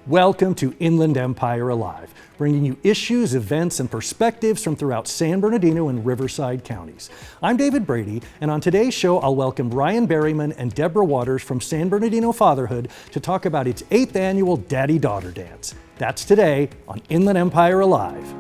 Welcome to Inland Empire Alive, bringing you issues, events, and perspectives from throughout San Bernardino and Riverside counties. I'm David Brady, and on today's show, I'll welcome Ryan Berryman and Deborah Waters from San Bernardino Fatherhood to talk about its 8th annual Daddy-Daughter Dance. That's today on Inland Empire Alive.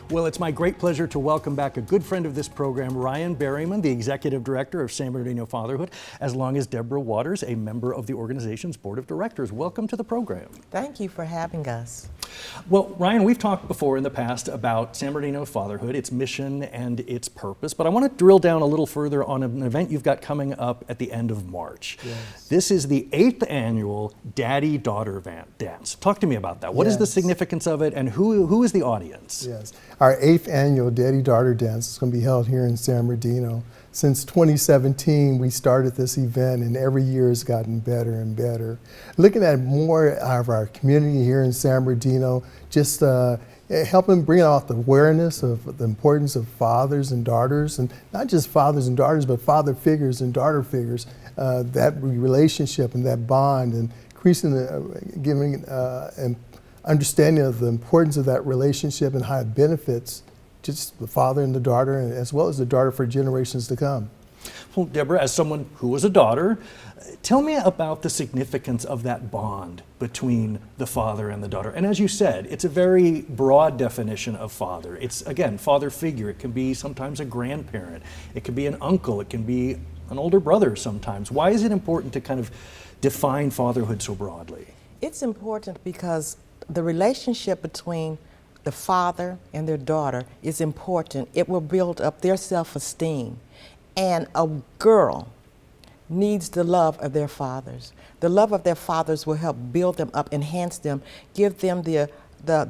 Well, it's my great pleasure to welcome back a good friend of this program, Ryan Berryman, the Executive Director of San Bernardino Fatherhood, as long as Deborah Waters, a member of the organization's Board of Directors. Welcome to the program. Thank you for having us. Well, Ryan, we've talked before in the past about San Bernardino Fatherhood, its mission and its purpose, but I want to drill down a little further on an event you've got coming up at the end of March. Yes. This is the 8th annual Daddy-Daughter Dance. Talk to me about that. What is the significance of it, and who is the audience? Yes. Our 8th annual Daddy-Daughter Dance is going to be held here in San Bernardino. Since 2017, we started this event, and every year has gotten better and better. Looking at more of our community here in San Bernardino, just helping bring out the awareness of the importance of fathers and daughters, and not just fathers and daughters, but father figures and daughter figures, that relationship and that bond, and increasing giving and understanding of the importance of that relationship and how it benefits just the father and the daughter, and as well as the daughter for generations to come. Well, Deborah, as someone who was a daughter, tell me about the significance of that bond between the father and the daughter. And as you said, it's a very broad definition of father. It's, again, father figure. It can be sometimes a grandparent. It can be an uncle. It can be an older brother sometimes. Why is it important to kind of define fatherhood so broadly? It's important because the relationship between the father and their daughter is important. It will build up their self-esteem. And a girl needs the love of their fathers. The love of their fathers will help build them up, enhance them, give them the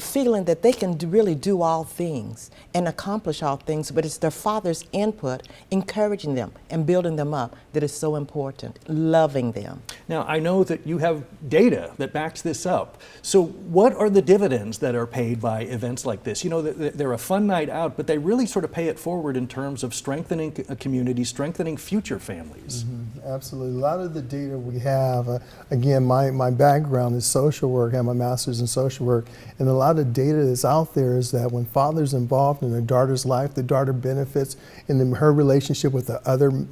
feeling that they can really do all things and accomplish all things, but it's their father's input, encouraging them and building them up, that is so important, loving them. Now, I know that you have data that backs this up. So what are the dividends that are paid by events like this? You know, they're a fun night out, but they really sort of pay it forward in terms of strengthening a community, strengthening future families. Mm-hmm. Absolutely. A lot of the data we have, again, my background is social work. I have my master's in social work. And a lot of data that's out there is that when father's involved in their daughter's life, the daughter benefits in her relationship with the other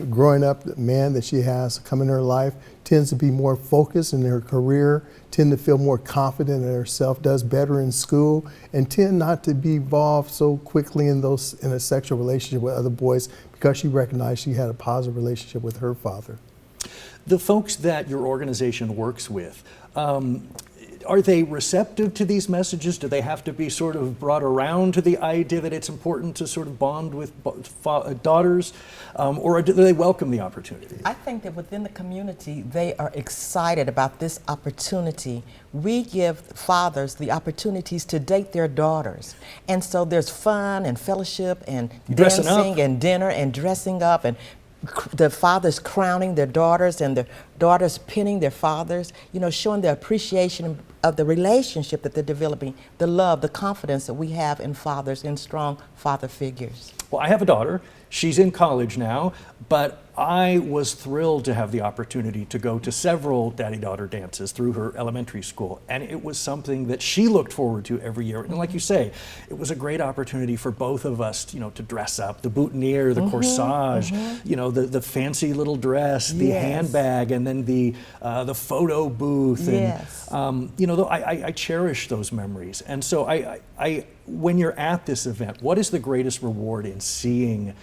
growing up man that she has come in her life, tends to be more focused in her career, tend to feel more confident in herself, does better in school, and tend not to be involved so quickly in a sexual relationship with other boys because she recognized she had a positive relationship with her father. The folks that your organization works with, are they receptive to these messages? Do they have to be sort of brought around to the idea that it's important to sort of bond with daughters, or do they welcome the opportunity? I think that within the community, they are excited about this opportunity. We give fathers the opportunities to date their daughters. And so there's fun and fellowship and dancing and dinner and dressing up, and the fathers crowning their daughters and the daughters pinning their fathers, you know, showing the appreciation of the relationship that they're developing, the love, the confidence that we have in fathers, in strong father figures. Well, I have a daughter. She's in college now, but I was thrilled to have the opportunity to go to several daddy-daughter dances through her elementary school, and it was something that she looked forward to every year. And like you say, it was a great opportunity for both of us, you know, to dress up, the boutonniere, the corsage, you know, the fancy little dress, the handbag, and then the photo booth. And, you know, I cherish those memories. And so when you're at this event, what is the greatest reward in seeing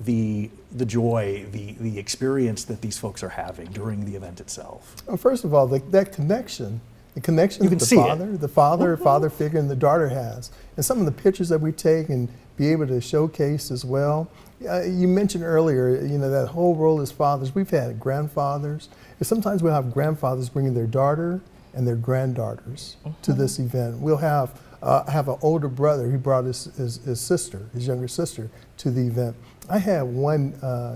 the joy, the experience that these folks are having during the event itself? Well, first of all, that connection, the connection that the father figure and the daughter has, and some of the pictures that we take and be able to showcase as well. You mentioned earlier, you know, that whole role as fathers. We've had grandfathers, and sometimes we'll have grandfathers bringing their daughter and their granddaughters to this event. We'll have an older brother. He brought his sister, his younger sister, to the event. I had one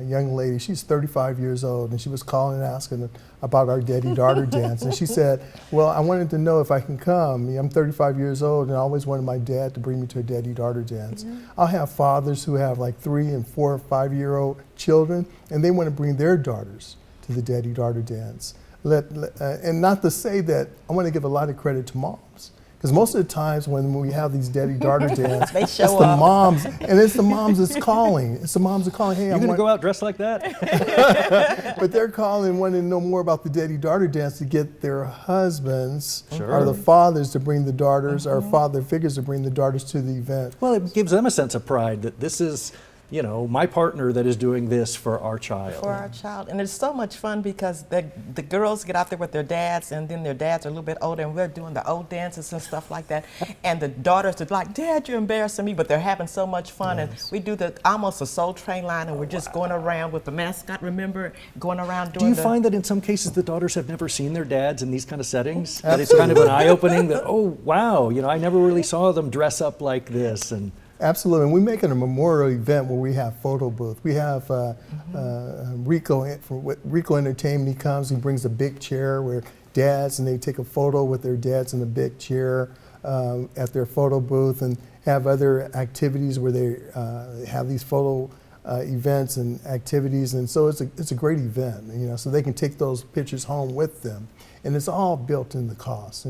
young lady, she's 35 years old, and she was calling and asking about our daddy-daughter dance. And she said, well, I wanted to know if I can come. I'm 35 years old, and I always wanted my dad to bring me to a daddy-daughter dance. I'll have fathers who have like 3 and 4 or 5-year-old children, and they want to bring their daughters to the daddy-daughter dance. And not to say that I want to give a lot of credit to moms. Because most of the times when we have these daddy-daughter dances, They it's show the up. moms, and it's the moms that's calling. It's the moms that calling, hey, You I gonna want, go out dressed like that? but they're calling wanting to know more about the daddy-daughter dance to get their husbands Sure. or the fathers to bring the daughters, or father figures to bring the daughters to the event. Well, it gives them a sense of pride that this is, you know, my partner that is doing this for our child. For our child. And it's so much fun because the girls get out there with their dads, and then their dads are a little bit older, and we're doing the old dances and stuff like that. And the daughters are like, Dad, you're embarrassing me, but they're having so much fun. And we do almost a Soul Train line, and we're just going around with the mascot, remember, going around Do doing you the... find that in some cases the daughters have never seen their dads in these kind of settings? That it's kind of an eye-opening that, oh, wow, you know, I never really saw them dress up like this. And Absolutely, and we're making a memorial event where we have photo booth. We have Rico Entertainment. He comes, he brings a big chair where dads, and they take a photo with their dads in a big chair at their photo booth, and have other activities where they have these photo events and activities, and so it's a great event, you know, so they can take those pictures home with them, and it's all built in the cost.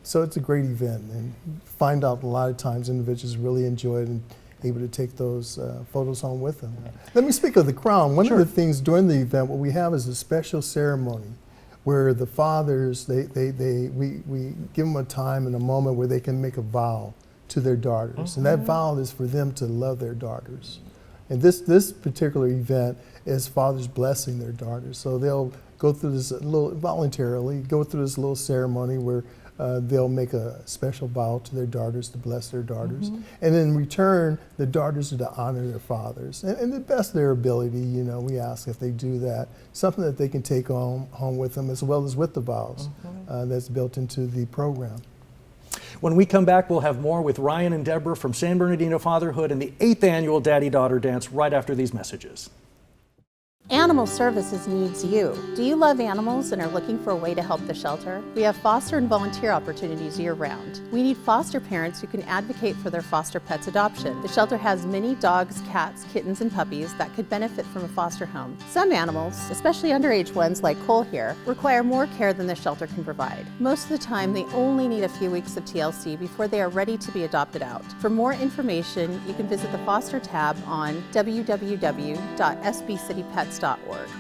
So it's a great event, and find out a lot of times individuals really enjoy it and able to take those photos home with them. Let me speak of the crown. One of the things during the event, what we have is a special ceremony where the fathers, we give them a time and a moment where they can make a vow to their daughters, and that vow is for them to love their daughters. And this particular event is fathers blessing their daughters. So they'll go through this voluntarily, go through this little ceremony where they'll make a special vow to their daughters to bless their daughters. And in return, the daughters are to honor their fathers. And the best of their ability, you know, we ask if they do that, something that they can take home with them, as well as with the vows that's built into the program. when we come back, we'll have more with Ryan and Deborah from San Bernardino Fatherhood and the 8th annual Daddy-Daughter Dance right after these messages. Animal Services needs you. Do you love animals and are looking for a way to help the shelter? We have foster and volunteer opportunities year-round. We need foster parents who can advocate for their foster pets' adoption. The shelter has many dogs, cats, kittens, and puppies that could benefit from a foster home. Some animals, especially underage ones like Cole here, require more care than the shelter can provide. Most of the time, they only need a few weeks of TLC before they are ready to be adopted out. For more information, you can visit the Foster tab on www.sbcitypets.org.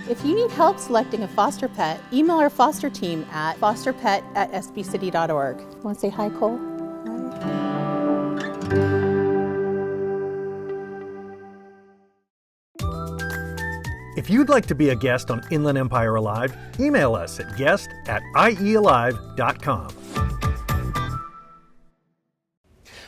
If you need help selecting a foster pet, email our foster team at fosterpet@sbcity.org. Want to say hi, Cole? If you'd like to be a guest on Inland Empire Alive, email us at guest@iealive.com.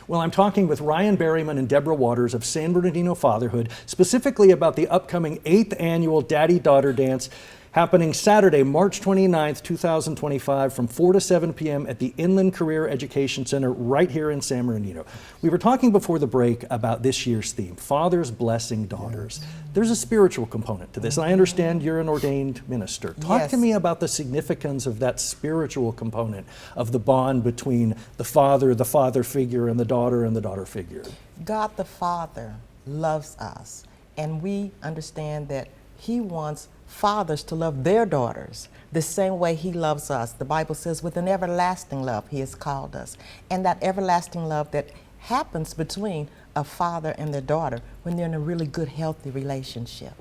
Well, I'm talking with Ryan Berryman and Deborah Waters of San Bernardino Fatherhood, specifically about the upcoming 8th annual Daddy-Daughter Dance happening Saturday, March 29th, 2025 from 4 to 7 p.m. at the Inland Career Education Center right here in San Bernardino. We were talking before the break about this year's theme, Fathers Blessing Daughters. There's a spiritual component to this, and I understand you're an ordained minister. Talk to me about the significance of that spiritual component of the bond between the father figure, and the daughter figure. God the Father loves us, and we understand that He wants fathers to love their daughters the same way He loves us. The Bible says, with an everlasting love He has called us. And that everlasting love that happens between a father and their daughter when they're in a really good, healthy relationship.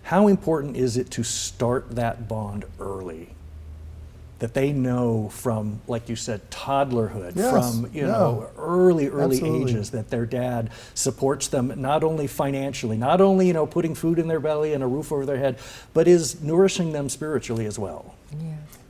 How important is it to start that bond early? That they know from, like you said, toddlerhood, from early Absolutely. ages, that their dad supports them not only financially, not only putting food in their belly and a roof over their head, but is nourishing them spiritually as well.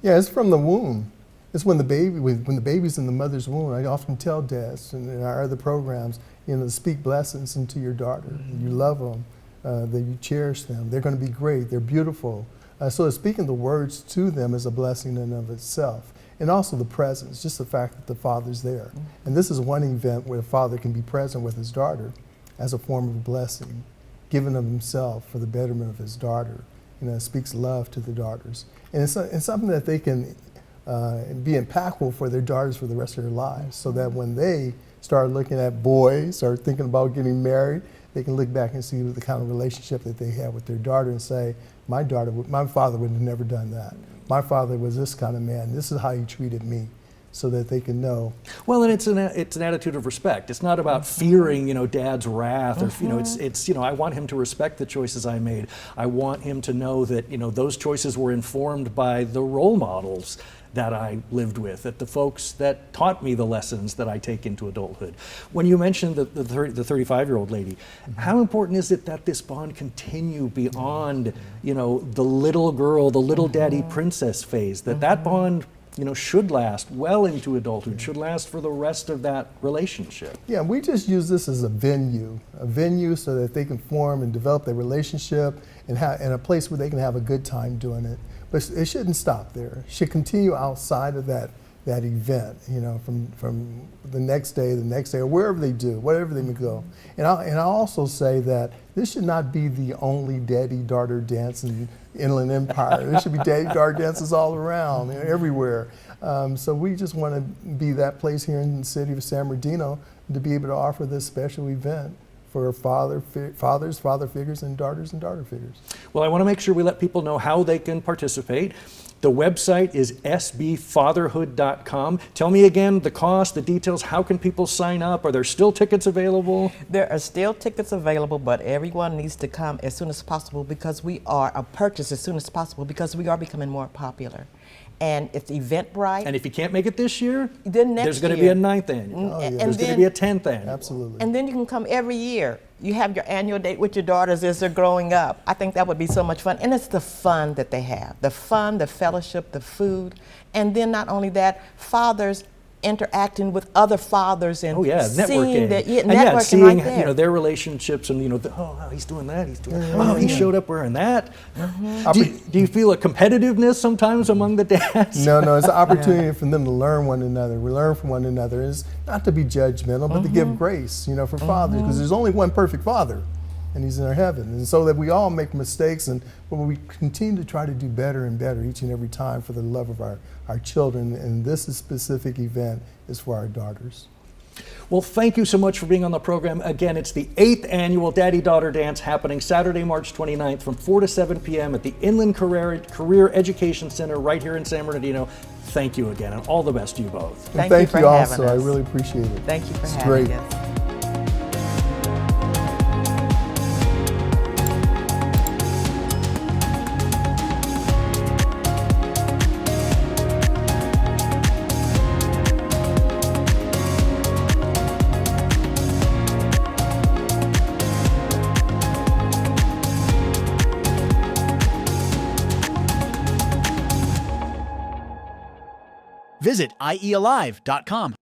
Yeah, it's from the womb. It's when the baby's in the mother's womb. I often tell dads in our other programs, to speak blessings into your daughter. You love them, that you cherish them. They're going to be great. They're beautiful. So speaking the words to them is a blessing in and of itself. And also the presence, just the fact that the father's there. And this is one event where the father can be present with his daughter as a form of blessing, giving of himself for the betterment of his daughter. It speaks love to the daughters. And it's something that they can be impactful for their daughters for the rest of their lives, so that when they start looking at boys or thinking about getting married, they can look back and see the kind of relationship that they have with their daughter and say, my father would have never done that. My father was this kind of man. This is how he treated me, so that they can know. Well, and it's an attitude of respect. It's not about fearing, Dad's wrath, or it's I want him to respect the choices I made. I want him to know that those choices were informed by the role models that I lived with, that the folks that taught me the lessons that I take into adulthood. When you mentioned the 35-year-old lady, how important is it that this bond continue beyond, the little girl, the little daddy princess phase, that bond, should last well into adulthood, should last for the rest of that relationship? Yeah, we just use this as a venue so that they can form and develop their relationship and a place where they can have a good time doing it. But it shouldn't stop there. It should continue outside of that event, from the next day, or wherever they do, wherever they may go. And I'll also say that this should not be the only daddy-daughter dance in Inland Empire. There should be daddy-daughter dances all around, everywhere. So we just want to be that place here in the city of San Bernardino to be able to offer this special event for father figures, and daughter figures. Well, I want to make sure we let people know how they can participate. The website is sbfatherhood.com. Tell me again the cost, the details. How can people sign up? Are there still tickets available? There are still tickets available, but everyone needs to come as soon as possible because we are becoming more popular. And it's Eventbrite. And if you can't make it this year, then next there's going to be a 9th annual. Oh, yeah. There's going to be a 10th annual. Absolutely. And then you can come every year. You have your annual date with your daughters as they're growing up. I think that would be so much fun. And it's the fun that they have. The fun, the fellowship, the food. And then not only that, fathers interacting with other fathers and seeing that, networking seeing right there. their relationships, and he's doing that, he showed up wearing that. Do you feel a competitiveness sometimes among the dads? No, it's an opportunity for them to learn one another. We learn from one another. It's not to be judgmental, but to give grace, for fathers, because there's only one perfect father, and he's in our heaven. And so that we all make mistakes, but we continue to try to do better and better each and every time for the love of our children. And this specific event is for our daughters. Well, thank you so much for being on the program. Again, it's the 8th annual Daddy-Daughter Dance happening Saturday, March 29th from 4 to 7 p.m. at the Inland Career Education Center right here in San Bernardino. Thank you again, and all the best to you both. Thank you for you having also. us. I really appreciate it. Thank you for It's having great. us. Visit IEAlive.com.